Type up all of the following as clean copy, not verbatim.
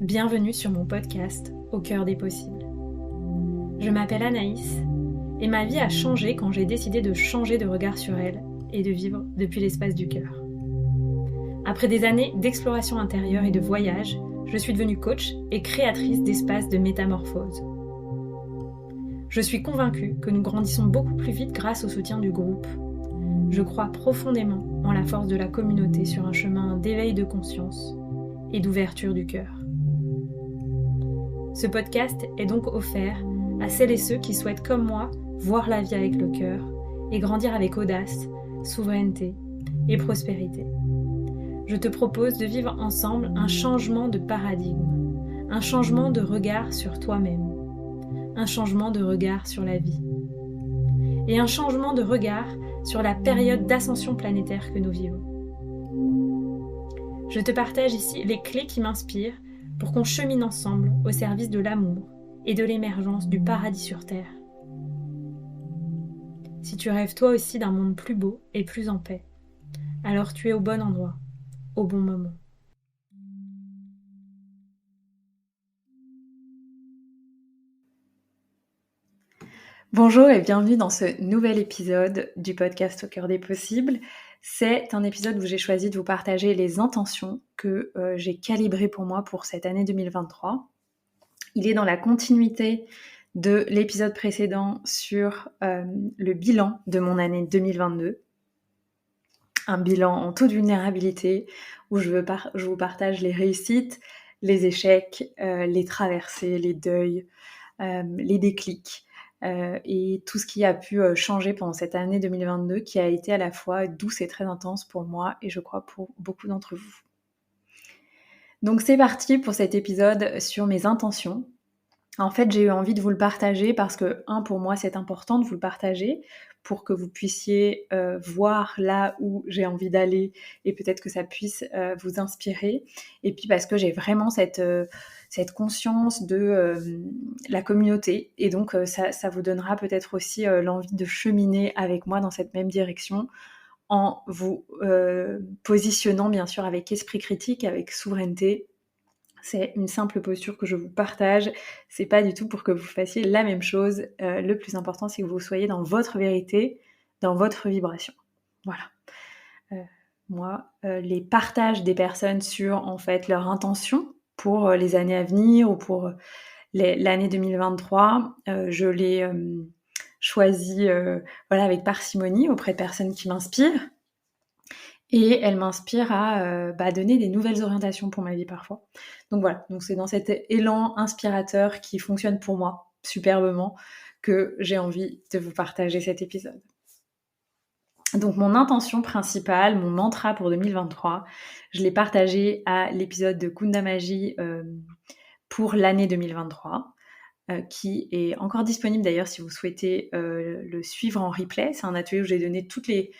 Bienvenue sur mon podcast Au cœur des possibles. Je m'appelle Anaïs et ma vie a changé quand j'ai décidé de changer de regard sur elle et de vivre depuis l'espace du cœur. Après des années d'exploration intérieure et de voyage, je suis devenue coach et créatrice d'espaces de métamorphose. Je suis convaincue que nous grandissons beaucoup plus vite grâce au soutien du groupe. Je crois profondément en la force de la communauté sur un chemin d'éveil de conscience et d'ouverture du cœur. Ce podcast est donc offert à celles et ceux qui souhaitent, comme moi, voir la vie avec le cœur et grandir avec audace, souveraineté et prospérité. Je te propose de vivre ensemble un changement de paradigme, un changement de regard sur toi-même, un changement de regard sur la vie et un changement de regard sur la période d'ascension planétaire que nous vivons. Je te partage ici les clés qui m'inspirent pour qu'on chemine ensemble au service de l'amour et de l'émergence du paradis sur Terre. Si tu rêves toi aussi d'un monde plus beau et plus en paix, alors tu es au bon endroit, au bon moment. Bonjour et bienvenue dans ce nouvel épisode du podcast Au cœur des possibles. C'est un épisode où j'ai choisi de vous partager les intentions que j'ai calibrées pour moi pour cette année 2023. Il est dans la continuité de l'épisode précédent sur le bilan de mon année 2022. Un bilan en toute vulnérabilité où je vous partage les réussites, les échecs, les traversées, les deuils, les déclics et tout ce qui a pu changer pendant cette année 2022 qui a été à la fois douce et très intense pour moi et je crois pour beaucoup d'entre vous. Donc c'est parti pour cet épisode sur mes intentions. En fait, j'ai eu envie de vous le partager parce que, pour moi, c'est important de vous le partager pour que vous puissiez voir là où j'ai envie d'aller et peut-être que ça puisse vous inspirer. Et puis parce que j'ai vraiment cette conscience de la communauté. Et donc, ça vous donnera peut-être aussi l'envie de cheminer avec moi dans cette même direction en vous positionnant, bien sûr, avec esprit critique, avec souveraineté. C'est une simple posture que je vous partage. C'est pas du tout pour que vous fassiez la même chose. Le plus important, c'est que vous soyez dans votre vérité, dans votre vibration. Voilà. Moi, les partages des personnes sur en fait leur intention pour les années à venir ou pour l'année 2023, je les choisis avec parcimonie auprès de personnes qui m'inspirent. Et elle m'inspire à donner des nouvelles orientations pour ma vie parfois. Donc voilà, donc c'est dans cet élan inspirateur qui fonctionne pour moi superbement que j'ai envie de vous partager cet épisode. Donc mon intention principale, mon mantra pour 2023, je l'ai partagé à l'épisode de Kunda Magie pour l'année 2023. Qui est encore disponible d'ailleurs si vous souhaitez le suivre en replay. C'est un atelier où j'ai donné toutes les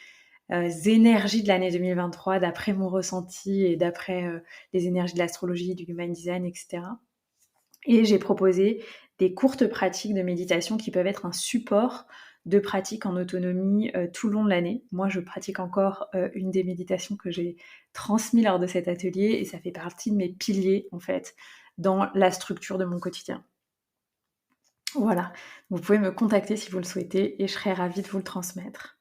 énergies de l'année 2023 d'après mon ressenti et d'après les énergies de l'astrologie, du human design, etc. Et j'ai proposé des courtes pratiques de méditation qui peuvent être un support de pratique en autonomie tout le long de l'année. Moi, je pratique encore une des méditations que j'ai transmises lors de cet atelier et ça fait partie de mes piliers en fait dans la structure de mon quotidien. Voilà, vous pouvez me contacter si vous le souhaitez et je serai ravie de vous le transmettre.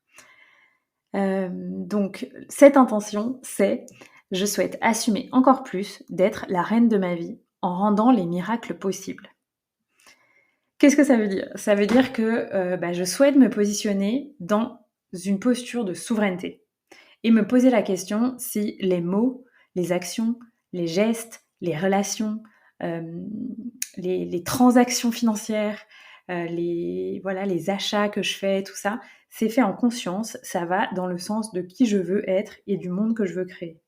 Donc cette intention, c'est je souhaite assumer encore plus d'être la reine de ma vie en rendant les miracles possibles. Qu'est-ce que ça veut dire ? Ça veut dire que je souhaite me positionner dans une posture de souveraineté et me poser la question si les mots, les actions, les gestes, les relations, les transactions financières, les achats que je fais, tout ça, c'est fait en conscience, ça va dans le sens de qui je veux être et du monde que je veux créer.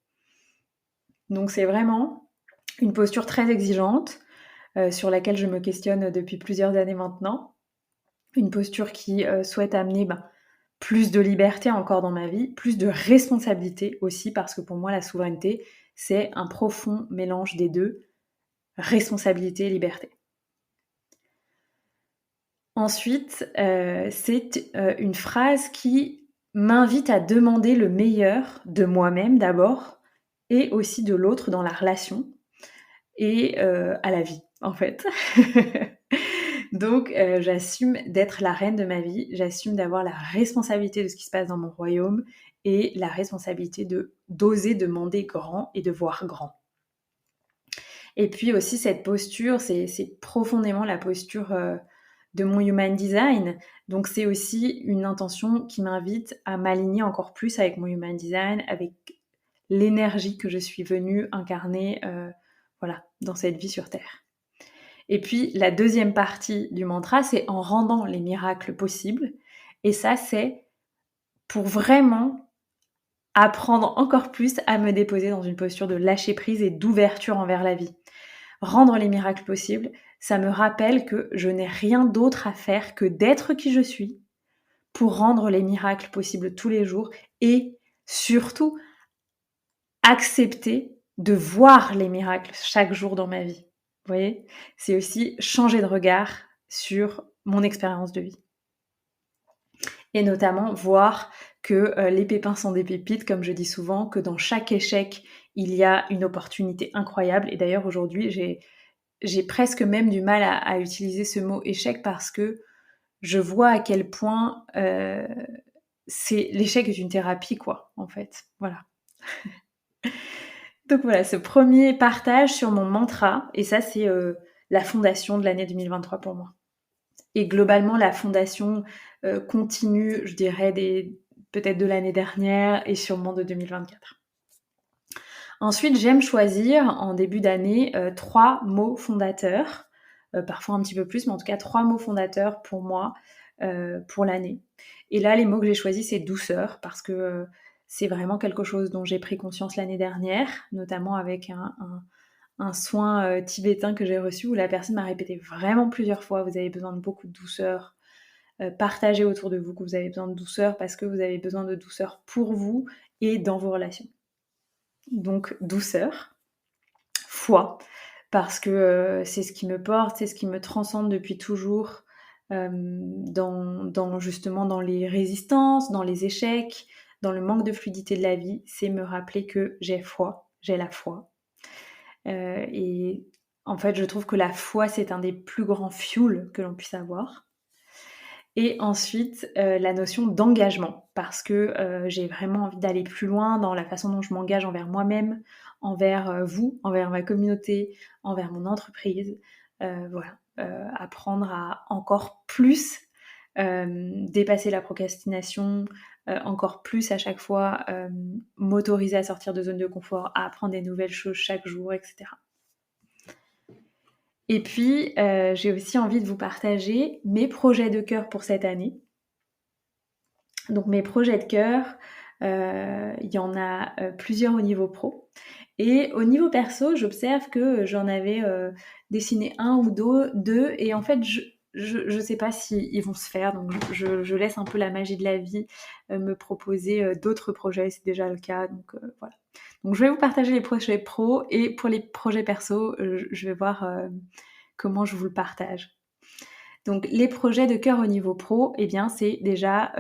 Donc c'est vraiment une posture très exigeante sur laquelle je me questionne depuis plusieurs années maintenant. Une posture qui souhaite amener plus de liberté encore dans ma vie, plus de responsabilité aussi, parce que pour moi, la souveraineté, c'est un profond mélange des deux, responsabilité et liberté. Ensuite, c'est une phrase qui m'invite à demander le meilleur de moi-même d'abord et aussi de l'autre dans la relation. et à la vie, en fait. Donc j'assume d'être la reine de ma vie, j'assume d'avoir la responsabilité de ce qui se passe dans mon royaume et la responsabilité d'oser demander grand et de voir grand. Et puis aussi cette posture, c'est profondément la posture de mon Human Design. Donc c'est aussi une intention qui m'invite à m'aligner encore plus avec mon Human Design, avec l'énergie que je suis venue incarner voilà, dans cette vie sur Terre. Et puis la deuxième partie du mantra, c'est en rendant les miracles possibles. Et ça, c'est pour vraiment apprendre encore plus à me déposer dans une posture de lâcher prise et d'ouverture envers la vie. Rendre les miracles possibles, ça me rappelle que je n'ai rien d'autre à faire que d'être qui je suis pour rendre les miracles possibles tous les jours et surtout accepter de voir les miracles chaque jour dans ma vie. Vous voyez ? C'est aussi changer de regard sur mon expérience de vie. Et notamment voir que les pépins sont des pépites, comme je dis souvent, que dans chaque échec, il y a une opportunité incroyable. Et d'ailleurs, aujourd'hui, j'ai presque même du mal à utiliser ce mot échec parce que je vois à quel point l'échec est une thérapie, quoi, en fait. Voilà. Donc voilà, ce premier partage sur mon mantra, et ça, c'est la fondation de l'année 2023 pour moi. Et globalement, la fondation continue, je dirais, peut-être de l'année dernière et sûrement de 2024. Ensuite, j'aime choisir en début d'année 3 mots fondateurs, parfois un petit peu plus, mais en tout cas 3 mots fondateurs pour moi, pour l'année. Et là, les mots que j'ai choisis, c'est douceur, parce que c'est vraiment quelque chose dont j'ai pris conscience l'année dernière, notamment avec un soin tibétain que j'ai reçu, où la personne m'a répété vraiment plusieurs fois, vous avez besoin de beaucoup de douceur, partagez autour de vous que vous avez besoin de douceur, parce que vous avez besoin de douceur pour vous et dans vos relations. Donc douceur, foi, parce que c'est ce qui me porte, c'est ce qui me transcende depuis toujours justement dans les résistances, dans les échecs, dans le manque de fluidité de la vie, c'est me rappeler que j'ai foi, j'ai la foi. Et en fait, je trouve que la foi, c'est un des plus grands fuels que l'on puisse avoir. Et ensuite, la notion d'engagement, parce que j'ai vraiment envie d'aller plus loin dans la façon dont je m'engage envers moi-même, envers vous, envers ma communauté, envers mon entreprise. Voilà, apprendre à encore plus dépasser la procrastination, encore plus à chaque fois m'autoriser à sortir de zone de confort, à apprendre des nouvelles choses chaque jour, etc. Et puis, j'ai aussi envie de vous partager mes projets de cœur pour cette année. Donc mes projets de cœur, il y en a plusieurs au niveau pro. Et au niveau perso, j'observe que j'en avais dessiné un ou deux, et en fait, je sais pas s'ils vont se faire, donc je laisse un peu la magie de la vie me proposer d'autres projets, c'est déjà le cas, donc voilà. Donc je vais vous partager les projets pro, et pour les projets perso, je vais voir comment je vous le partage. Donc les projets de cœur au niveau pro, eh bien c'est déjà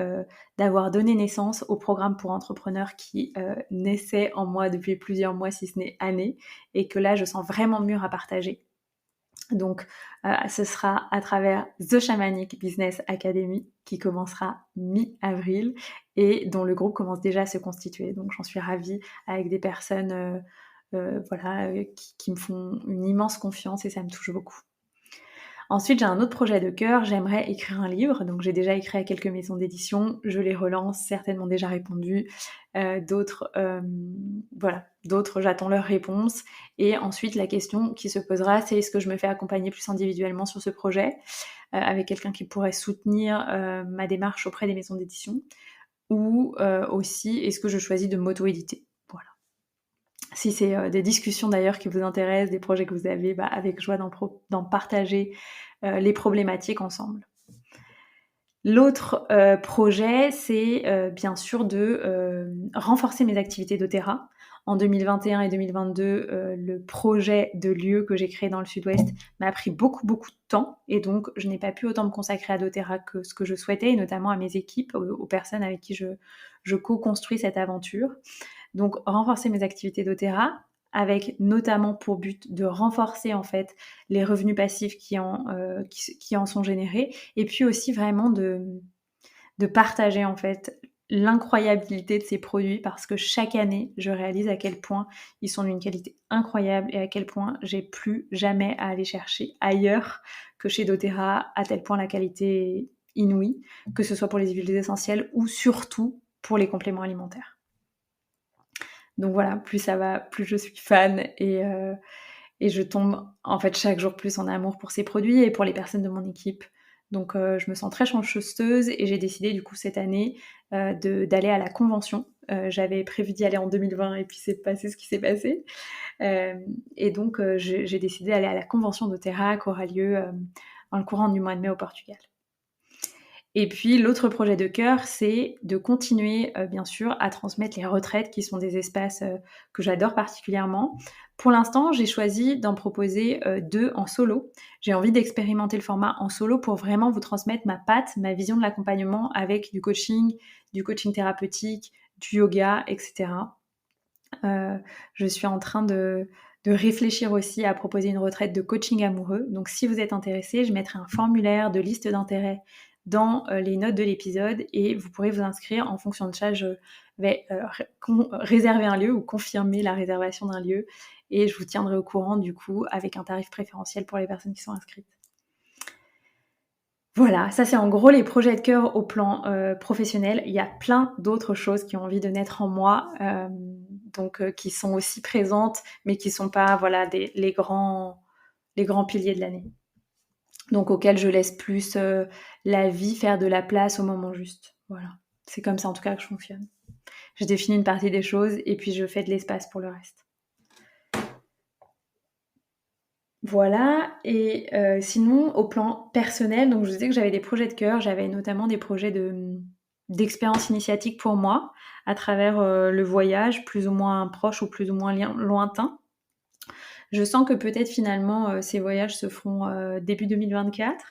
d'avoir donné naissance au programme pour entrepreneurs qui naissait en moi depuis plusieurs mois, si ce n'est années, et que là je sens vraiment mûr à partager. Donc ce sera à travers The Shamanic Business Academy qui commencera mi-avril et dont le groupe commence déjà à se constituer. Donc j'en suis ravie, avec des personnes qui me font une immense confiance, et ça me touche beaucoup. Ensuite, j'ai un autre projet de cœur, j'aimerais écrire un livre. Donc j'ai déjà écrit à quelques maisons d'édition, je les relance, certaines m'ont déjà répondu, d'autres j'attends leur réponse. Et ensuite, la question qui se posera, c'est est-ce que je me fais accompagner plus individuellement sur ce projet, avec quelqu'un qui pourrait soutenir ma démarche auprès des maisons d'édition, ou aussi est-ce que je choisis de m'auto-éditer. Voilà. Si c'est des discussions d'ailleurs qui vous intéressent, des projets que vous avez, avec joie d'en partager les problématiques ensemble. L'autre projet, c'est bien sûr de renforcer mes activités d'Othéra. En 2021 et 2022, le projet de lieu que j'ai créé dans le Sud-Ouest m'a pris beaucoup, beaucoup de temps, et donc je n'ai pas pu autant me consacrer à d'Othéra que ce que je souhaitais, et notamment à mes équipes, aux personnes avec qui je co-construis cette aventure. Donc renforcer mes activités d'Othéra avec notamment pour but de renforcer en fait les revenus passifs qui en sont générés, et puis aussi vraiment de partager en fait l'incroyabilité de ces produits, parce que chaque année, je réalise à quel point ils sont d'une qualité incroyable et à quel point j'ai plus jamais à aller chercher ailleurs que chez doTERRA, à tel point la qualité est inouïe, que ce soit pour les huiles essentielles ou surtout pour les compléments alimentaires. Donc voilà, plus ça va, plus je suis fan et je tombe en fait chaque jour plus en amour pour ces produits et pour les personnes de mon équipe. Donc je me sens très chanceuse et j'ai décidé du coup cette année d'aller à la convention. J'avais prévu d'y aller en 2020 et puis c'est passé ce qui s'est passé. Et donc j'ai décidé d'aller à la convention doTERRA qui aura lieu dans le courant du mois de mai au Portugal. Et puis l'autre projet de cœur, c'est de continuer bien sûr à transmettre les retraites qui sont des espaces que j'adore particulièrement. Pour l'instant, j'ai choisi d'en proposer 2 en solo. J'ai envie d'expérimenter le format en solo pour vraiment vous transmettre ma patte, ma vision de l'accompagnement avec du coaching thérapeutique, du yoga, etc. Je suis en train de réfléchir aussi à proposer une retraite de coaching amoureux. Donc si vous êtes intéressé, je mettrai un formulaire de liste d'intérêts dans les notes de l'épisode et vous pourrez vous inscrire. En fonction de ça, je vais réserver un lieu ou confirmer la réservation d'un lieu et je vous tiendrai au courant du coup avec un tarif préférentiel pour les personnes qui sont inscrites. Voilà, ça c'est en gros les projets de cœur au plan professionnel. Il y a plein d'autres choses qui ont envie de naître en moi, donc qui sont aussi présentes, mais qui sont pas les grands piliers de l'année. Donc auxquels je laisse plus la vie faire de la place au moment juste. Voilà, c'est comme ça en tout cas que je fonctionne. Je définis une partie des choses et puis je fais de l'espace pour le reste. Voilà, et sinon au plan personnel, donc je vous disais que j'avais des projets de cœur, j'avais notamment des projets d'expérience initiatique pour moi, à travers le voyage, plus ou moins proche ou plus ou moins lointain. Je sens que peut-être finalement ces voyages se feront début 2024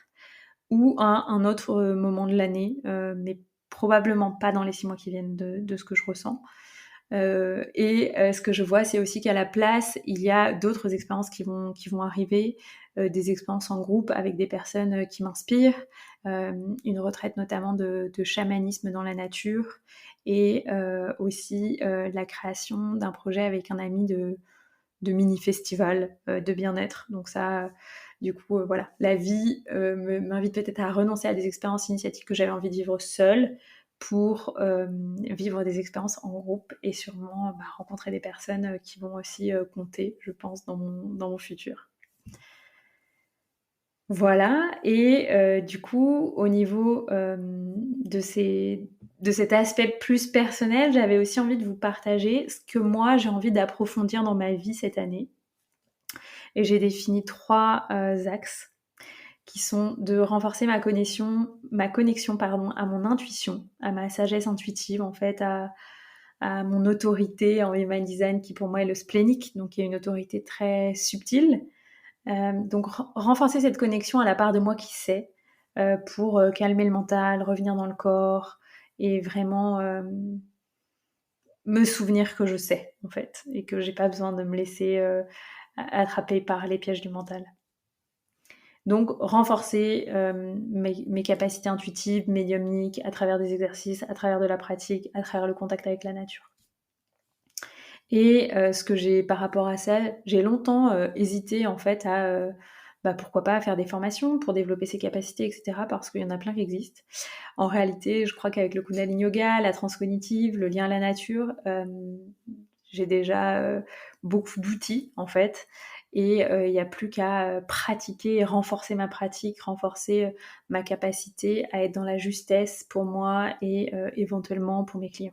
ou à un autre moment de l'année, mais probablement pas dans les 6 mois qui viennent de ce que je ressens. Ce que je vois, c'est aussi qu'à la place, il y a d'autres expériences qui vont arriver, des expériences en groupe avec des personnes qui m'inspirent, une retraite notamment de chamanisme dans la nature et aussi la création d'un projet avec un ami de mini-festival de bien-être. Donc ça, du coup, voilà, la vie m'invite peut-être à renoncer à des expériences initiatiques que j'avais envie de vivre seule pour vivre des expériences en groupe et sûrement rencontrer des personnes qui vont aussi compter, je pense, dans mon futur. Voilà, et du coup, au niveau de cet aspect plus personnel, j'avais aussi envie de vous partager ce que moi j'ai envie d'approfondir dans ma vie cette année. Et j'ai défini 3 axes qui sont de renforcer ma connexion à mon intuition, à ma sagesse intuitive en fait, à mon autorité en human design qui pour moi est le splénique, donc qui est une autorité très subtile. Donc renforcer cette connexion à la part de moi qui sait, pour calmer le mental, revenir dans le corps et vraiment me souvenir que je sais en fait et que j'ai pas besoin de me laisser attraper par les pièges du mental. Donc renforcer mes capacités intuitives, médiumniques, à travers des exercices, à travers de la pratique, à travers le contact avec la nature. Et ce que j'ai par rapport à ça, j'ai longtemps hésité en fait à pourquoi pas faire des formations pour développer ses capacités, etc. Parce qu'il y en a plein qui existent. En réalité, je crois qu'avec le Kundalini Yoga, la transcognitive, le lien à la nature, j'ai déjà beaucoup d'outils en fait. Et il n'y a plus qu'à pratiquer, renforcer ma pratique, renforcer ma capacité à être dans la justesse pour moi et éventuellement pour mes clients.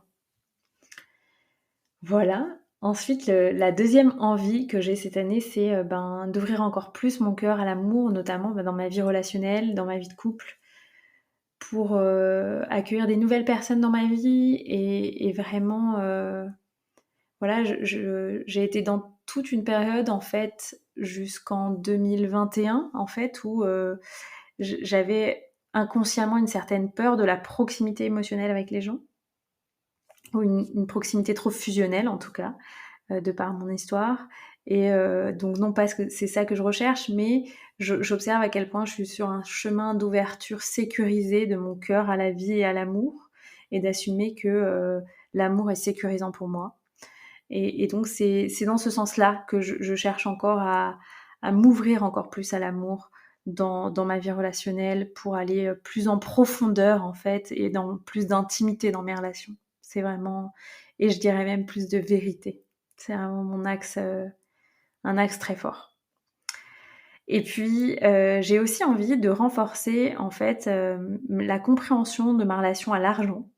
Voilà. Ensuite, la deuxième envie que j'ai cette année, c'est d'ouvrir encore plus mon cœur à l'amour, notamment dans ma vie relationnelle, dans ma vie de couple, pour accueillir des nouvelles personnes dans ma vie et vraiment, voilà, j'ai été dans toute une période en fait jusqu'en 2021 en fait où j'avais inconsciemment une certaine peur de la proximité émotionnelle avec les gens ou une proximité trop fusionnelle en tout cas. de par mon histoire. Et donc non pas que c'est ça que je recherche, mais j'observe à quel point je suis sur un chemin d'ouverture sécurisé de mon cœur à la vie et à l'amour, et d'assumer que l'amour est sécurisant pour moi. Et donc c'est dans ce sens-là que je cherche encore à m'ouvrir encore plus à l'amour dans ma vie relationnelle, pour aller plus en profondeur en fait, et dans plus d'intimité dans mes relations. C'est vraiment, et je dirais même plus de vérité. C'est vraiment mon axe, un axe très fort. Et puis j'ai aussi envie de renforcer en fait la compréhension de ma relation à l'argent.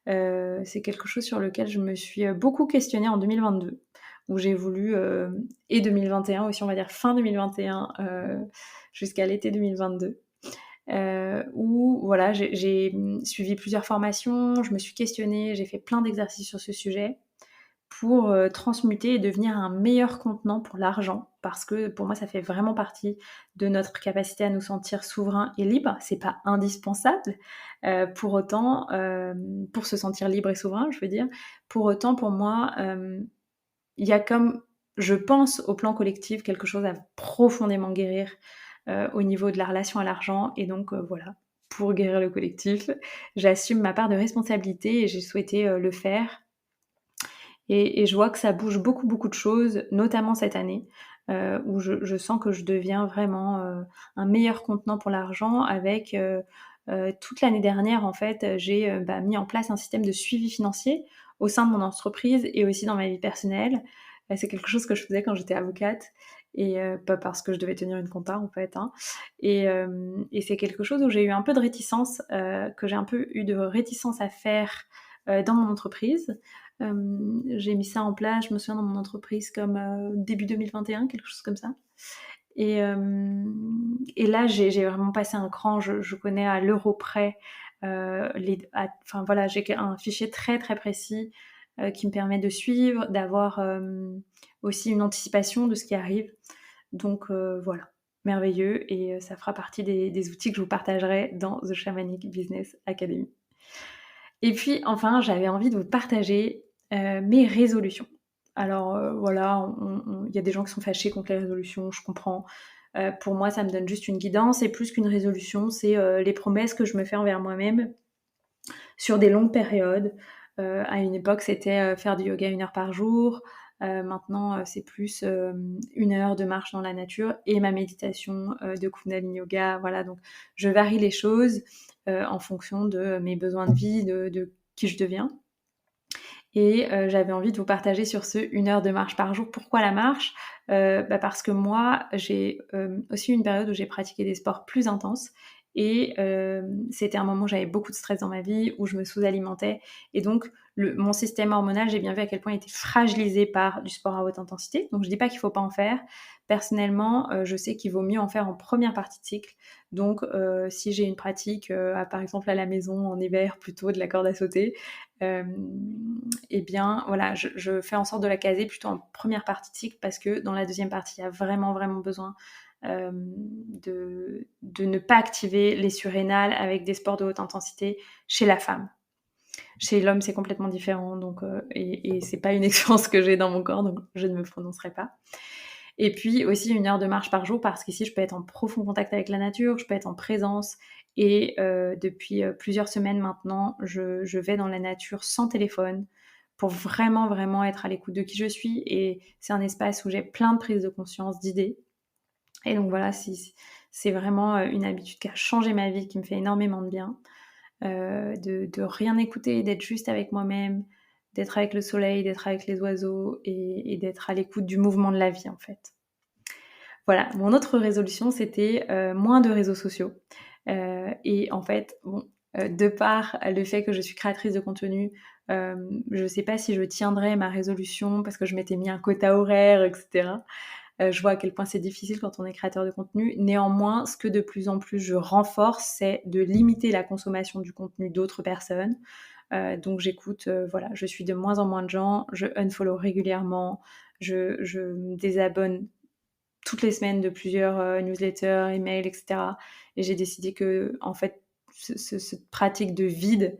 C'est quelque chose sur lequel je me suis beaucoup questionnée en 2022, où j'ai voulu, et 2021 aussi, on va dire fin 2021, jusqu'à l'été 2022, où voilà, j'ai suivi plusieurs formations, je me suis questionnée, j'ai fait plein d'exercices sur ce sujet pour transmuter et devenir un meilleur contenant pour l'argent, parce que pour moi ça fait vraiment partie de notre capacité à nous sentir souverains et libres. C'est pas indispensable, pour autant, pour se sentir libre et souverain, je veux dire. Pour autant, pour moi, il y a, comme je pense au plan collectif, quelque chose à profondément guérir au niveau de la relation à l'argent. Et donc voilà, pour guérir le collectif, j'assume ma part de responsabilité et j'ai souhaité le faire. Et je vois que ça bouge beaucoup, beaucoup de choses, notamment cette année, où je sens que je deviens vraiment un meilleur contenant pour l'argent. Avec toute l'année dernière, en fait, j'ai mis en place un système de suivi financier au sein de mon entreprise et aussi dans ma vie personnelle. C'est quelque chose que je faisais quand j'étais avocate, et pas parce que je devais tenir une compta en fait, hein. Et c'est quelque chose où j'ai eu un peu de réticence, que j'ai un peu eu de réticence à faire dans mon entreprise. J'ai mis ça en place, je me souviens, dans mon entreprise, comme début 2021, quelque chose comme ça. Et là, j'ai vraiment passé un cran. Je connais à l'euro près enfin voilà, j'ai un fichier très très précis qui me permet de suivre, d'avoir aussi une anticipation de ce qui arrive. Donc voilà, merveilleux, et ça fera partie des outils que je vous partagerai dans The Shamanic Business Academy. Et puis enfin, j'avais envie de vous partager mes résolutions. Alors voilà, il y a des gens qui sont fâchés contre les résolutions, je comprends. Pour moi, ça me donne juste une guidance, et plus qu'une résolution, c'est les promesses que je me fais envers moi-même sur des longues périodes. À une époque, c'était faire du yoga 1 heure par jour. Maintenant, c'est plus 1 heure de marche dans la nature et ma méditation de Kundalini Yoga. Voilà, donc je varie les choses en fonction de mes besoins de vie, de qui je deviens. Et j'avais envie de vous partager sur ce 1 heure de marche par jour. Pourquoi la marche ? Parce que moi, j'ai aussi eu une période où j'ai pratiqué des sports plus intenses. Et c'était un moment où j'avais beaucoup de stress dans ma vie, où je me sous-alimentais. Et donc, mon système hormonal, j'ai bien vu à quel point il était fragilisé par du sport à haute intensité. Donc, je dis pas qu'il faut pas en faire. Personnellement, je sais qu'il vaut mieux en faire en première partie de cycle. Donc, si j'ai une pratique, par exemple à la maison en hiver, plutôt de la corde à sauter, et bien voilà, je fais en sorte de la caser plutôt en première partie de cycle, parce que dans la deuxième partie, il y a vraiment, vraiment besoin de ne pas activer les surrénales avec des sports de haute intensité chez la femme. Chez l'homme, c'est complètement différent, donc, et c'est pas une expérience que j'ai dans mon corps, donc je ne me prononcerai pas. Et puis aussi 1 heure de marche par jour, parce qu'ici, je peux être en profond contact avec la nature, je peux être en présence. Et depuis plusieurs semaines maintenant, je vais dans la nature sans téléphone, pour vraiment, vraiment être à l'écoute de qui je suis. Et c'est un espace où j'ai plein de prises de conscience, d'idées. Et donc voilà, c'est vraiment une habitude qui a changé ma vie, qui me fait énormément de bien. De rien écouter, d'être juste avec moi-même, d'être avec le soleil, d'être avec les oiseaux, et d'être à l'écoute du mouvement de la vie, en fait. Voilà, mon autre résolution, c'était moins de réseaux sociaux. Et en fait, bon, de par le fait que je suis créatrice de contenu, je sais pas si je tiendrai ma résolution, parce que je m'étais mis un quota horaire, etc. Je vois à quel point c'est difficile quand on est créateur de contenu. Néanmoins, ce que de plus en plus je renforce, c'est de limiter la consommation du contenu d'autres personnes. Donc j'écoute, voilà, je suis de moins en moins de gens, je unfollow régulièrement, je me désabonne toutes les semaines de plusieurs newsletters, emails, etc. Et j'ai décidé que, en fait, cette pratique de vide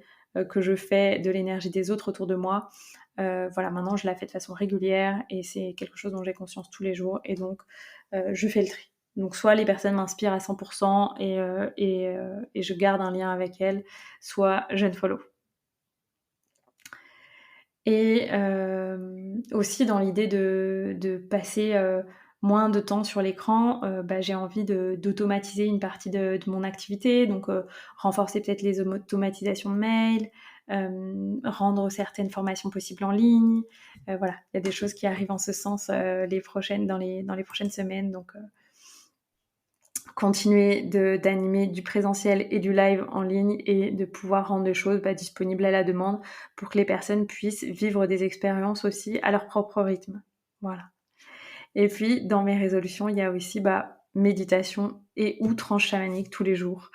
que je fais de l'énergie des autres autour de moi. Voilà, maintenant je la fais de façon régulière et c'est quelque chose dont j'ai conscience tous les jours et donc je fais le tri. Donc soit les personnes m'inspirent à 100% et je garde un lien avec elles, soit je unfollow. Et aussi dans l'idée de passer moins de temps sur l'écran, j'ai envie d'automatiser une partie de mon activité, donc renforcer peut-être les automatisations de mails, rendre certaines formations possibles en ligne. Voilà, il y a des choses qui arrivent en ce sens dans les prochaines semaines, donc continuer d'animer du présentiel et du live en ligne et de pouvoir rendre des choses disponibles à la demande pour que les personnes puissent vivre des expériences aussi à leur propre rythme. Voilà. Et puis, dans mes résolutions, il y a aussi méditation et ou tranche chamanique tous les jours.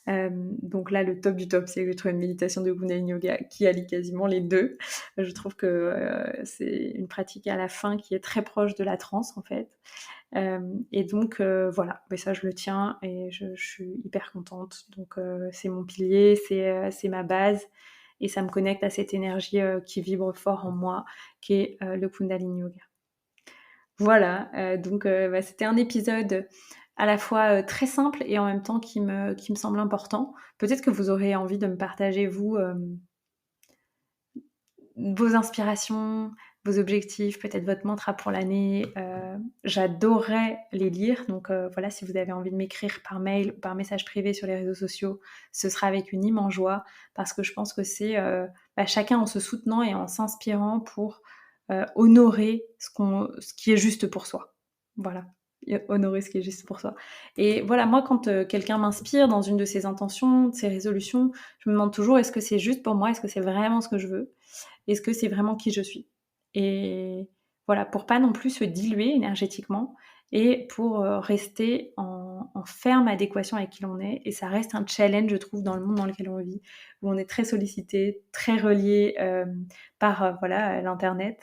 Donc là, le top du top, c'est que j'ai trouvé une méditation de Kundalini Yoga qui allie quasiment les deux. Je trouve que c'est une pratique à la fin qui est très proche de la transe, en fait. Et donc voilà, mais ça je le tiens et je suis hyper contente. Donc c'est mon pilier, c'est ma base et ça me connecte à cette énergie qui vibre fort en moi, qui est le Kundalini Yoga. Voilà, donc c'était un épisode à la fois très simple et en même temps qui me semble important. Peut-être que vous aurez envie de me partager, vous, vos inspirations, vos objectifs, peut-être votre mantra pour l'année. J'adorerais les lire. Donc voilà, si vous avez envie de m'écrire par mail ou par message privé sur les réseaux sociaux, ce sera avec une immense joie parce que je pense que c'est chacun en se soutenant et en s'inspirant pour honorer ce qui est juste pour soi. Voilà. Honorer ce qui est juste pour soi. Et voilà, moi, quand quelqu'un m'inspire dans une de ses intentions, de ses résolutions, je me demande toujours, est-ce que c'est juste pour moi? Est-ce que c'est vraiment ce que je veux? Est-ce que c'est vraiment qui je suis? Et voilà, pour pas non plus se diluer énergétiquement et pour rester en ferme adéquation avec qui l'on est. Et ça reste un challenge, je trouve, dans le monde dans lequel on vit, où on est très sollicité, très relié par l'Internet.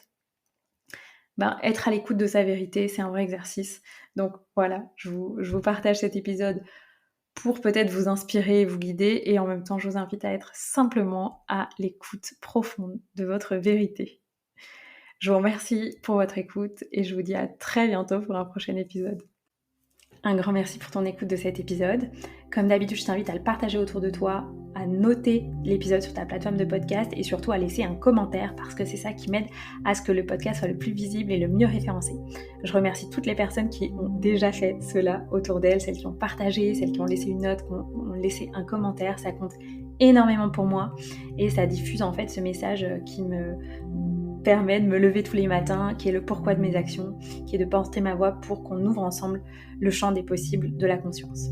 Être à l'écoute de sa vérité, c'est un vrai exercice. Donc voilà, je vous partage cet épisode pour peut-être vous inspirer, vous guider, et en même temps, je vous invite à être simplement à l'écoute profonde de votre vérité. Je vous remercie pour votre écoute et je vous dis à très bientôt pour un prochain épisode. Un grand merci pour ton écoute de cet épisode. Comme d'habitude, je t'invite à le partager autour de toi, à noter l'épisode sur ta plateforme de podcast et surtout à laisser un commentaire parce que c'est ça qui m'aide à ce que le podcast soit le plus visible et le mieux référencé. Je remercie toutes les personnes qui ont déjà fait cela autour d'elles, celles qui ont partagé, celles qui ont laissé une note, qui ont laissé un commentaire. Ça compte énormément pour moi et ça diffuse en fait ce message qui me permet de me lever tous les matins, qui est le pourquoi de mes actions, qui est de porter ma voix pour qu'on ouvre ensemble le champ des possibles de la conscience.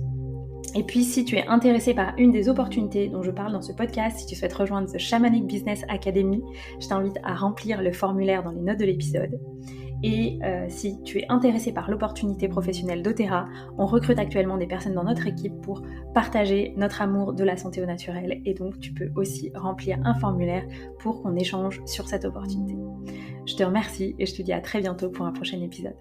Et puis, si tu es intéressé par une des opportunités dont je parle dans ce podcast, si tu souhaites rejoindre The Shamanic Business Academy, je t'invite à remplir le formulaire dans les notes de l'épisode. Et si tu es intéressé par l'opportunité professionnelle d'Otera, on recrute actuellement des personnes dans notre équipe pour partager notre amour de la santé au naturel. Et donc, tu peux aussi remplir un formulaire pour qu'on échange sur cette opportunité. Je te remercie et je te dis à très bientôt pour un prochain épisode.